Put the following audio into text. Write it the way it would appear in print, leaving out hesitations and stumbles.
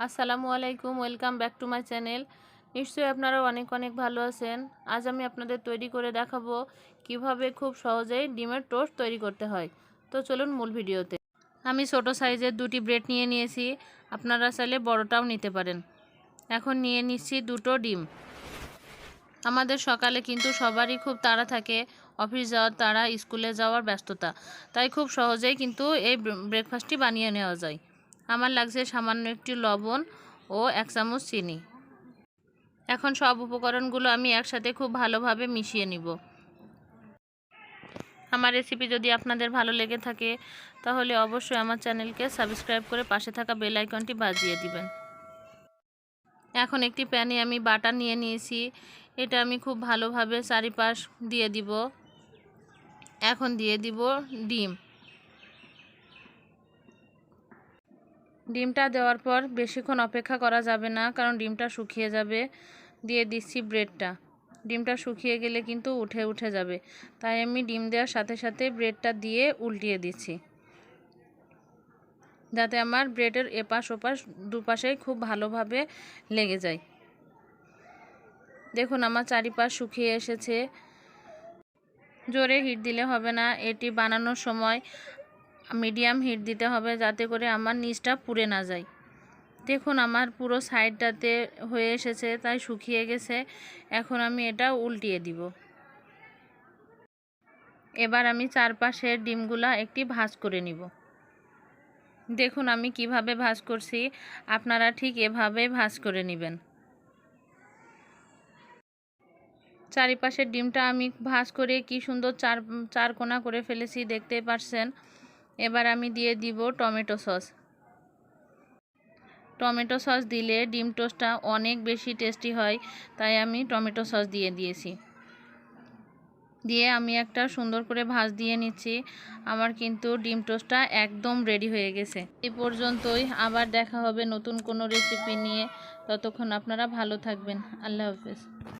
আসসালামু আলাইকুম, welcome back to my channel. নিশ্চয়ই আপনারা অনেক অনেক ভালো আছেন। আজ আমি আপনাদের তৈরি করে দেখাবো কিভাবে খুব সহজেই ডিমের টোস্ট তৈরি করতে হয়। তো চলুন মূল ভিডিওতে। আমি ছোট সাইজের দুটি ব্রেড নিয়ে নিয়েছি, আপনারা চাইলে বড়টাও নিতে পারেন। এখন নিয়ে নিচ্ছি দুটো ডিম। আমাদের সকালে কিন্তু সবারই খুব তাড়া থাকে, অফিস যাওয়ার তাড়া, স্কুলে যাওয়ার ব্যস্ততা, তাই খুব সহজেই কিন্তু এই ব্রেকফাস্টটি বানিয়ে নেওয়া যায়। আমার লাগছে সামান্য একটি লবণ ও 1 চামচ চিনি। এখন সব উপকরণগুলো আমি একসাথে খুব ভালোভাবে মিশিয়ে নিব। আমার রেসিপি যদি আপনাদের ভালো লেগে থাকে তাহলে অবশ্যই আমার চ্যানেলকে সাবস্ক্রাইব করে পাশে থাকা বেল আইকনটি বাজিয়ে দিবেন। এখন একটি প্যানে আমি বাটার নিয়ে নিয়েছি, এটা আমি খুব ভালোভাবে চারিপাশ দিয়ে দিব। এখন দিয়ে দিব ডিম। ডিমটা দেওয়ার পর বেশিক্ষণ অপেক্ষা করা যাবে না, কারণ ডিমটা শুকিয়ে যাবে। দিয়ে দিচ্ছি ব্রেডটা। ডিমটা শুকিয়ে গেলে কিন্তু উঠে যাবে, তাই আমি ডিম দেওয়ার সাথে সাথে ব্রেডটা দিয়ে উল্টিয়ে দিচ্ছি, যাতে আমার ব্রেডের এপাশ ওপাশ দুপাশেই খুব ভালোভাবে লেগে যায়। দেখুন আমার চারিপাশ শুকিয়ে এসেছে। জোরে হিট দিলে হবে না, এটি বানানোর সময় মিডিয়াম হিট দিতে হবে, যাতে করে আমার নিচটা পুড়ে না যায়। দেখুন আমার পুরো সাইডটাতে হয়ে এসেছে, তাই শুকিয়ে গেছে। এখন আমি এটা উল্টিয়ে দিব। এবার আমি চারপাশের ডিমগুলা একটি ভাঁজ করে নিব। দেখুন আমি কিভাবে ভাঁজ করছি, আপনারা ঠিক এভাবে ভাঁজ করে নেবেন। চারিপাশের ডিমটা আমি ভাঁজ করে কি সুন্দর চার কোনা করে ফেলেছি, দেখতেই পারছেন। এবার আমি দিয়ে দিব টমেটো সস। টমেটো সস দিলে ডিম টোস্টটা অনেক বেশি টেস্টি হয়, তাই আমি টমেটো সস দিয়েছি। দিয়ে আমি একটা সুন্দর করে ভাঁজ দিয়ে নিচ্ছি। আমার কিন্তু ডিম টোস্টটা একদম রেডি হয়ে গেছে। এই পর্যন্তই, আবার দেখা হবে নতুন কোনো রেসিপি নিয়ে। ততক্ষণ আপনারা ভালো থাকবেন। আল্লাহ হাফেজ।